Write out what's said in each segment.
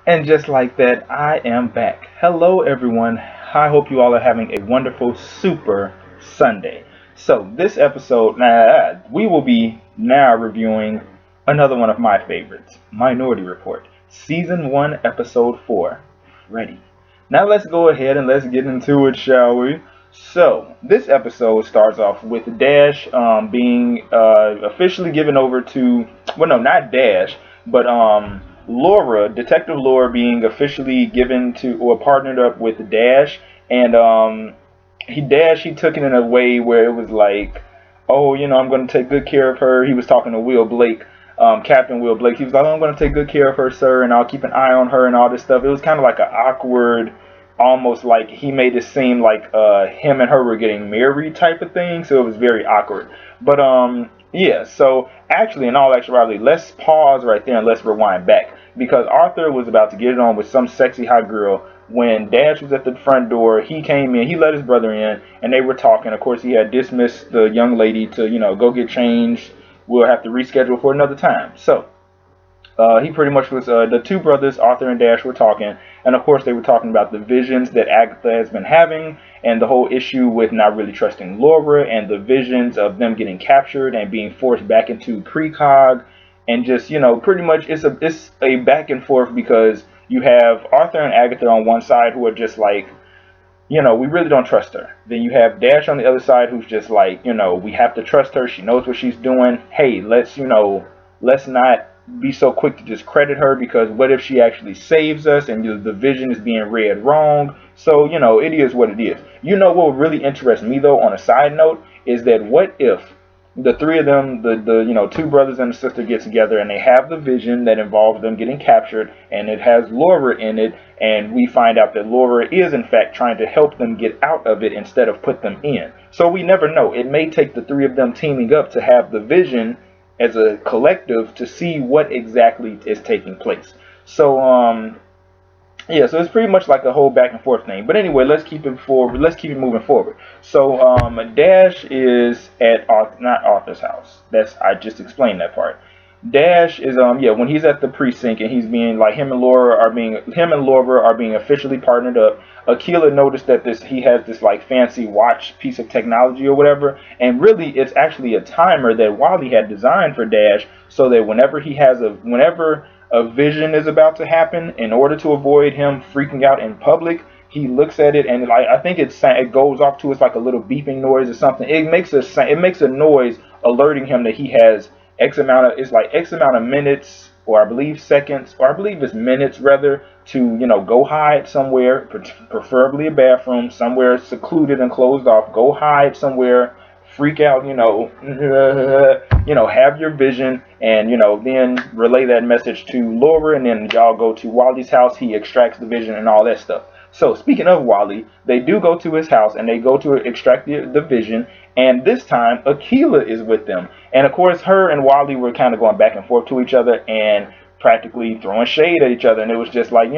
And just like that, I am back. Hello, everyone. I hope you all are having a wonderful Super Sunday. So, this episode, we will be now reviewing another one of my favorites, Minority Report, Season 1, Episode 4, Fredi. Now, let's go ahead and let's get into it, shall we? So, this episode starts off with Dash being officially given over to, well, no, not Dash, but Laura, Detective Laura, being officially given to or partnered up with Dash, and he took it in a way where it was like, oh, I'm going to take good care of her. He was talking to Will Blake, Captain Will Blake. He was like, oh, I'm going to take good care of her, sir, and I'll keep an eye on her and all this stuff. It was kind of like an awkward, almost like he made it seem like him and her were getting married type of thing. So it was very awkward. But yeah. So actually, in all actuality, let's pause right there and let's rewind back because Arthur was about to get it on with some sexy hot girl. When Dash was at the front door, he came in, he let his brother in, and they were talking. Of course, he had dismissed the young lady to, go get changed. We'll have to reschedule for another time. So, he pretty much was, the two brothers, Arthur and Dash, were talking. And of course, they were talking about the visions that Agatha has been having and the whole issue with not really trusting Laura and the visions of them getting captured and being forced back into precog. And just, pretty much it's a back and forth because you have Arthur and Agatha on one side who are just like, we really don't trust her. Then you have Dash on the other side who's just like, we have to trust her. She knows what she's doing. Hey, let's not be so quick to just credit her because what if she actually saves us and the vision is being read wrong? So, it is what it is. What would really interest me though, on a side note, is that what if the three of them, the two brothers and a sister get together and they have the vision that involves them getting captured and it has Laura in it, and we find out that Laura is in fact trying to help them get out of it instead of put them in. So we never know. It may take the three of them teaming up to have the vision as a collective to see what exactly is taking place. So yeah, so it's pretty much like a whole back and forth thing. But anyway, let's keep it forward. Let's keep it moving forward. So Dash is at not Arthur's house. I just explained that part. Dash is yeah, when he's at the precinct and he's being like him and Laura are being officially partnered up. Akila noticed that he has this like fancy watch piece of technology or whatever, and really it's actually a timer that Wally had designed for Dash so that whenever a vision is about to happen, in order to avoid him freaking out in public, he looks at it and like I think it goes off to it's like a little beeping noise or something. It makes a noise alerting him that he has X amount of minutes, or I believe seconds, or I believe it's minutes rather, to go hide somewhere, preferably a bathroom, somewhere secluded and closed off. Go hide somewhere, freak out, have your vision, and then relay that message to Laura, and then y'all go to Wally's house. He extracts the vision and all that stuff. So speaking of Wally, they do go to his house and they go to extract the vision, and this time Akila is with them. And of course, her and Wally were kind of going back and forth to each other and practically throwing shade at each other. And it was just like,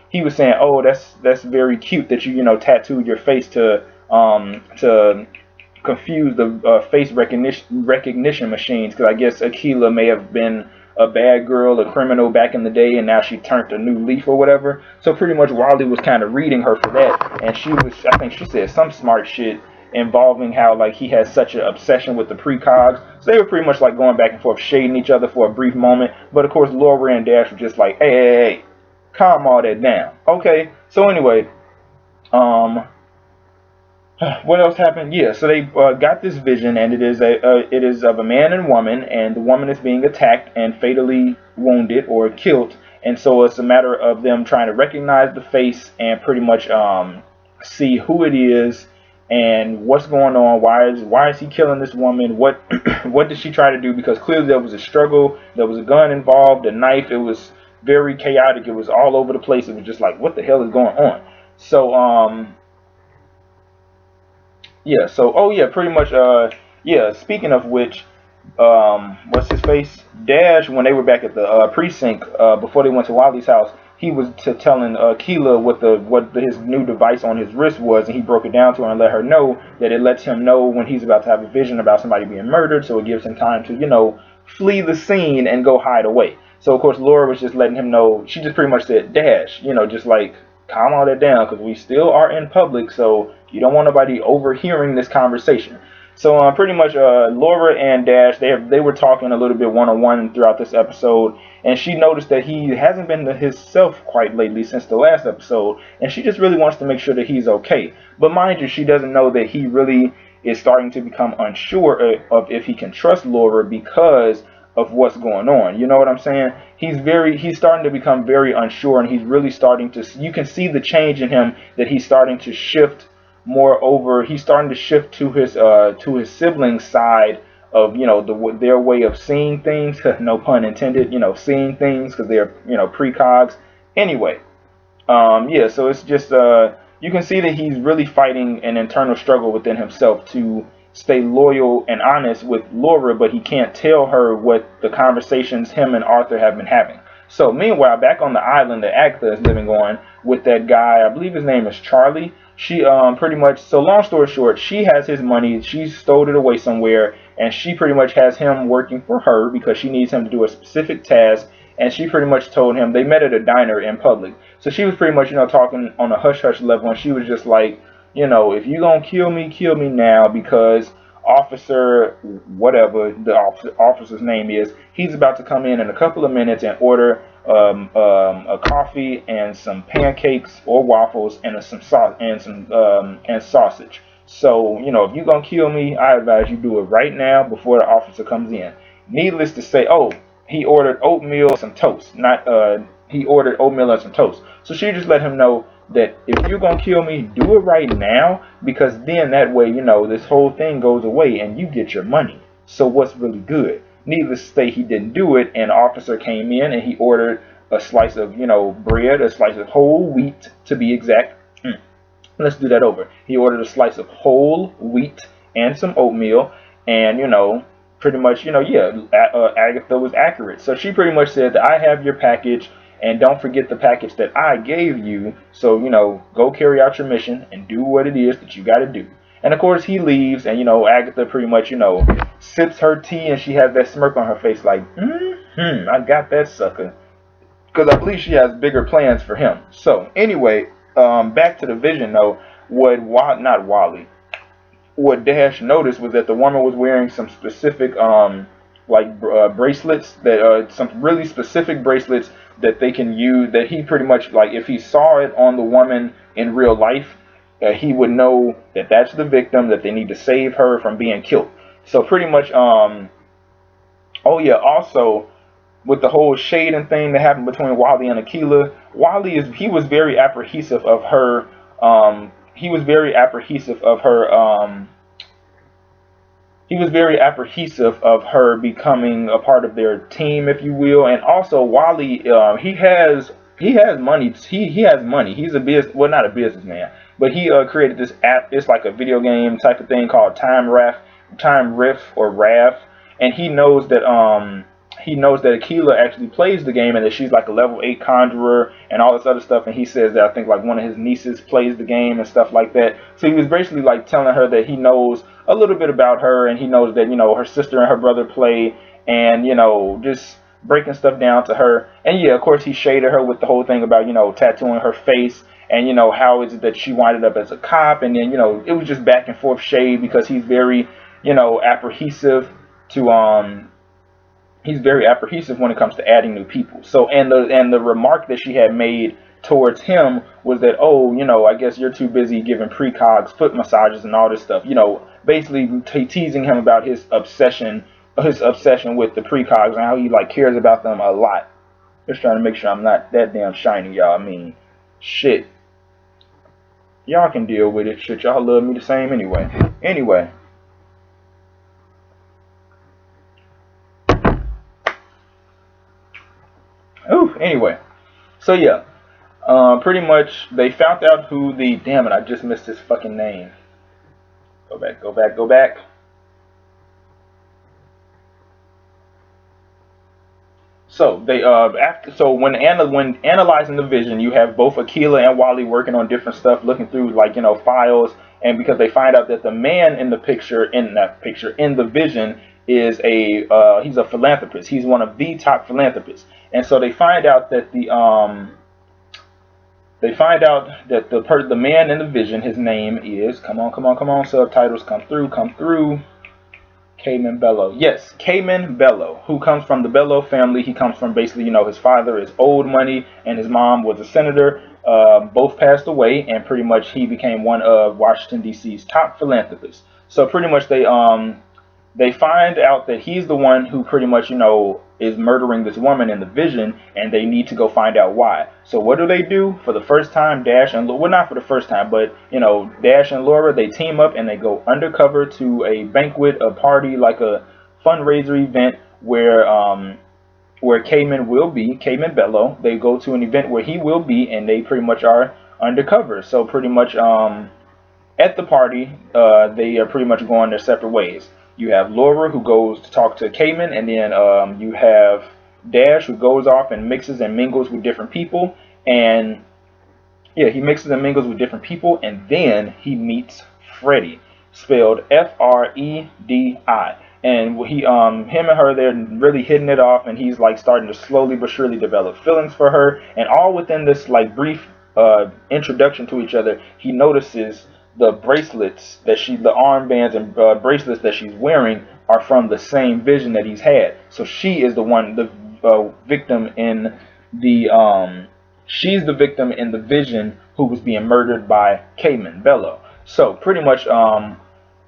he was saying, "Oh, that's very cute that you tattooed your face to confuse the face recognition machines, because I guess Akila may have been a bad girl, a criminal back in the day, and now she turned a new leaf or whatever." So pretty much Wally was kind of reading her for that, and I think she said some smart shit involving how like he has such an obsession with the precogs. So they were pretty much like going back and forth, shading each other for a brief moment. But of course, Laura and Dash were just like, hey, calm all that down. Okay. So anyway, what else happened? Yeah, so they got this vision, and it is of a man and woman, and the woman is being attacked and fatally wounded or killed, and so it's a matter of them trying to recognize the face and pretty much see who it is and what's going on. Why is he killing this woman? What what did she try to do? Because clearly there was a struggle, there was a gun involved, a knife. It was very chaotic. It was all over the place. It was just like, what the hell is going on? So yeah, so oh yeah, pretty much yeah, speaking of which, what's his face? Dash, when they were back at the precinct, before they went to Wally's house, he was telling Keela what his new device on his wrist was, and he broke it down to her and let her know that it lets him know when he's about to have a vision about somebody being murdered, so it gives him time to flee the scene and go hide away. So of course Laura was just letting him know. She just pretty much said, Dash, just like calm all that down because we still are in public, so you don't want nobody overhearing this conversation. So pretty much Laura and Dash, they were talking a little bit one-on-one throughout this episode, and she noticed that he hasn't been to himself quite lately since the last episode, and she just really wants to make sure that he's okay. But mind you, she doesn't know that he really is starting to become unsure of if he can trust Laura because of what's going on. You know what I'm saying? He's starting to become very unsure, and he's really starting to, you can see the change in him, that he's starting to shift more over. He's starting to shift to his siblings' side of their way of seeing things. No pun intended. Seeing things because they're precogs. Anyway, yeah. So it's just you can see that he's really fighting an internal struggle within himself to stay loyal and honest with Laura, but he can't tell her what the conversations him and Arthur have been having. So meanwhile, back on the island that Agatha is living on with that guy, I believe his name is Charlie. She pretty much, so long story short, she has his money. She stowed it away somewhere, and she pretty much has him working for her because she needs him to do a specific task. And she pretty much told him, they met at a diner in public. So she was pretty much, talking on a hush-hush level, and she was just like, if you're going to kill me now, because officer, whatever the officer's name is, he's about to come in a couple of minutes and order a coffee and some pancakes or waffles and some sauce and sausage. So, if you're going to kill me, I advise you do it right now before the officer comes in. Needless to say, he ordered oatmeal and some toast. He ordered oatmeal and some toast. So she just let him know that if you're going to kill me, do it right now, because then that way, this whole thing goes away and you get your money. So what's really good? Needless to say, he didn't do it, and the officer came in and he ordered a slice of, bread, a slice of whole wheat to be exact. Let's do that over. He ordered a slice of whole wheat and some oatmeal, and, pretty much, Agatha was accurate. So she pretty much said that I have your package, and don't forget the package that I gave you. So, go carry out your mission and do what it is that you got to do. And of course he leaves, and Agatha pretty much sips her tea, and she has that smirk on her face like, I got that sucker, because I believe she has bigger plans for him. So anyway, back to the vision though. What Dash noticed was that the woman was wearing some specific bracelets, that some really specific bracelets that they can use, that he pretty much, like, if he saw it on the woman in real life, he would know that that's the victim, that they need to save her from being killed. So pretty much, oh yeah, also with the whole shading thing that happened between Wally and Aquila, he was very apprehensive of her. He was very apprehensive of her becoming a part of their team, if you will. And also Wally, he has money. He has money. He's not a businessman, but he created this app. It's like a video game type of thing called Time Riff or RAF, and he knows that Aquila actually plays the game, and that she's like a level 8 conjurer and all this other stuff. And he says that I think like one of his nieces plays the game and stuff like that. So he was basically like telling her that he knows a little bit about her, and he knows that her sister and her brother play, and just breaking stuff down to her. And yeah, of course he shaded her with the whole thing about tattooing her face, and how is it that she winded up as a cop. And then it was just back and forth shade, because he's very apprehensive to he's very apprehensive when it comes to adding new people. So, and the remark that she had made towards him was that, I guess you're too busy giving precogs foot massages and all this stuff. Basically teasing him about his obsession with the precogs and how he like cares about them a lot. Just trying to make sure I'm not that damn shiny, y'all. I mean, shit. Y'all can deal with it. Shit, y'all love me the same anyway. Anyway. Anyway, so yeah, pretty much they found out who the, damn it, I just missed his fucking name. Go back. So they when analyzing the vision, you have both Aquila and Wally working on different stuff, looking through like files, and because they find out that the man in the vision is he's a philanthropist. He's one of the top philanthropists. And so they find out that the man in the vision, his name is, come on, subtitles come through. Cayman Bello. Yes, Cayman Bello, who comes from the Bello family. He comes from basically, his father is old money and his mom was a senator. Both passed away, and pretty much he became one of Washington, D.C.'s top philanthropists. So pretty much they find out that he's the one who pretty much, is murdering this woman in the vision, and they need to go find out why. So what do? For the first time, Dash and, well, not for the first time, but, Dash and Laura, they team up and they go undercover to a banquet, a party, like a fundraiser event where Cayman will be, Cayman Bello. They go to an event where he will be, and they pretty much are undercover. So pretty much at the party, they are pretty much going their separate ways. You have Laura, who goes to talk to Cayman, and then you have Dash, who goes off and mixes and mingles with different people. And yeah, he mixes and mingles with different people, and then he meets Fredi, spelled Fredi. And him and her, they're really hitting it off, and he's like starting to slowly but surely develop feelings for her. And all within this like brief introduction to each other, he notices the bracelets the armbands and bracelets that she's wearing are from the same vision that he's had. So she is the victim in she's the victim in the vision who was being murdered by Cayman Bello. So pretty much,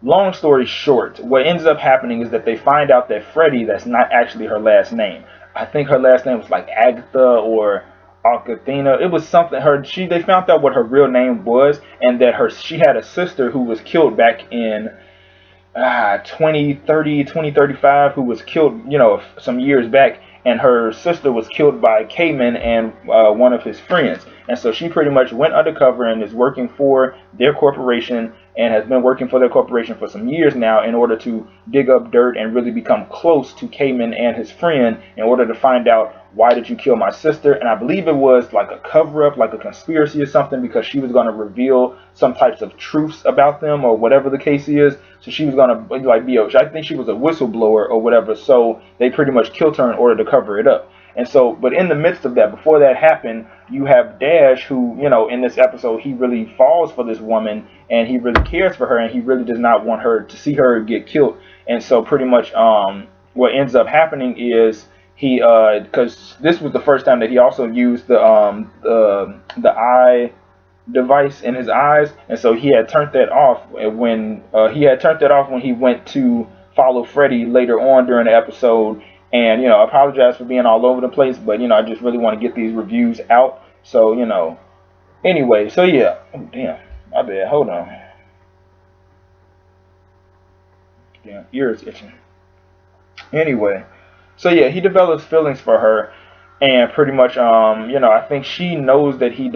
long story short, what ends up happening is that they find out that Fredi, that's not actually her last name. I think her last name was like Agatha or Alcathena. It was something they found out what her real name was, and that she had a sister who was killed back in 2035, who was killed, some years back, and her sister was killed by Cayman and one of his friends. And so she pretty much went undercover and is working for their corporation, and has been working for their corporation for some years now in order to dig up dirt and really become close to Cayman and his friend in order to find out, why did you kill my sister? And I believe it was like a cover-up, like a conspiracy or something, because she was going to reveal some types of truths about them or whatever the case is. So she was going to I think she was a whistleblower or whatever. So they pretty much killed her in order to cover it up. And so, but in the midst of that, before that happened, you have Dash, who, in this episode, he really falls for this woman, and he really cares for her, and he really does not want her to see her get killed. And so pretty much what ends up happening is because this was the first time that he also used the eye device in his eyes, and so he had turned that off when he went to follow Fredi later on during the episode. And I apologize for being all over the place, but I just really want to get these reviews out. So anyway, so yeah. Oh, damn, my bad. Hold on. Damn, ears itching. Anyway, so yeah, he develops feelings for her, and pretty much I think she knows that he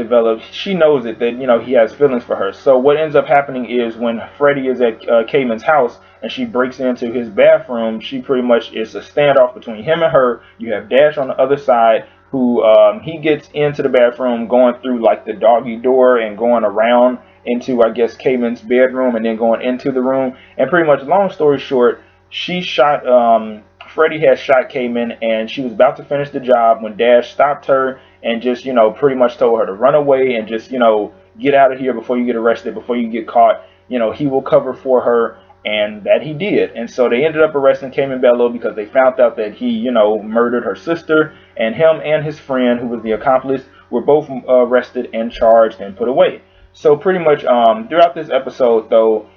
has feelings for her. So what ends up happening is when Fredi is at Cayman's house and she breaks into his bathroom, she pretty much is a standoff between him and her. You have Dash on the other side, who he gets into the bathroom going through like the doggy door and going around into, I guess, Cayman's bedroom and then going into the room. And pretty much, long story short, Fredi had shot Cayman, and she was about to finish the job when Dash stopped her and just, pretty much told her to run away and just, get out of here before you get arrested, before you get caught. He will cover for her, and that he did. And so they ended up arresting Cayman Bello because they found out that he, murdered her sister, and him and his friend, who was the accomplice, were both arrested and charged and put away. So pretty much throughout this episode, though,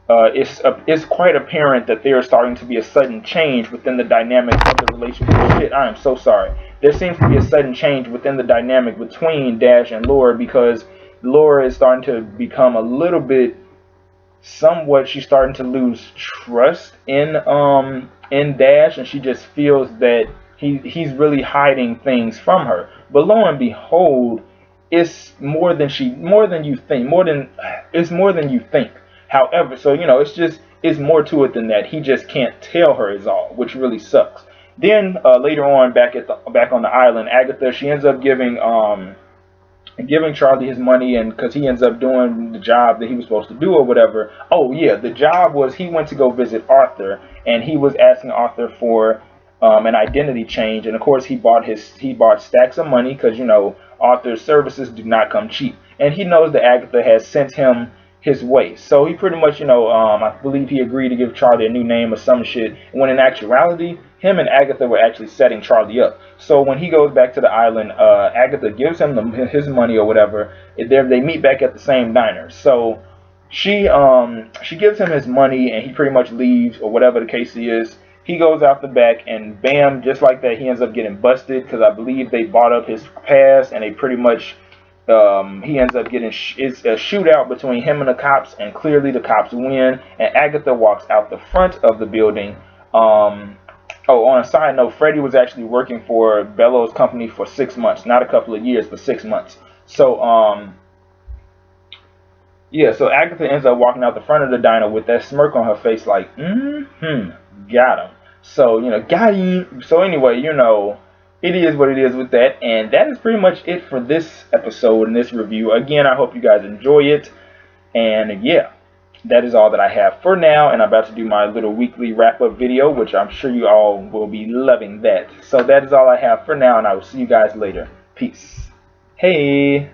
it's quite apparent that there is starting to be a sudden change within the dynamic of the relationship. Shit, I am so sorry. There seems to be a sudden change within the dynamic between Dash and Laura, because Laura is starting to become a little bit, she's starting to lose trust in Dash, and she just feels that he's really hiding things from her. But lo and behold, it's more than you think. However, so it's more to it than that. He just can't tell her is all, which really sucks. Then later on, back on the island, Agatha, she ends up giving and giving Charlie his money, and because he ends up doing the job that he was supposed to do or whatever. Oh yeah, the job was he went to go visit Arthur, and he was asking Arthur for an identity change, and of course he bought stacks of money because Arthur's services do not come cheap, and he knows that Agatha has sent him his way. So he pretty much, I believe he agreed to give Charlie a new name or some shit, when in actuality, him and Agatha were actually setting Charlie up. So when he goes back to the island, Agatha gives him his money or whatever. They meet back at the same diner. So she gives him his money, and he pretty much leaves, or whatever the case is. He goes out the back, and bam, just like that, he ends up getting busted, because I believe they bought up his past, and they pretty much, he ends up getting, it's a shootout between him and the cops, and clearly the cops win, and Agatha walks out the front of the building. Oh, on a side note, Fredi was actually working for Bellows' company for 6 months, not a couple of years, but 6 months. So, yeah, so Agatha ends up walking out the front of the diner with that smirk on her face like, got him. So, got him. So anyway, it is what it is with that. And that is pretty much it for this episode and this review. Again, I hope you guys enjoy it. And yeah, that is all that I have for now. And I'm about to do my little weekly wrap-up video, which I'm sure you all will be loving that. So that is all I have for now, and I will see you guys later. Peace. Hey.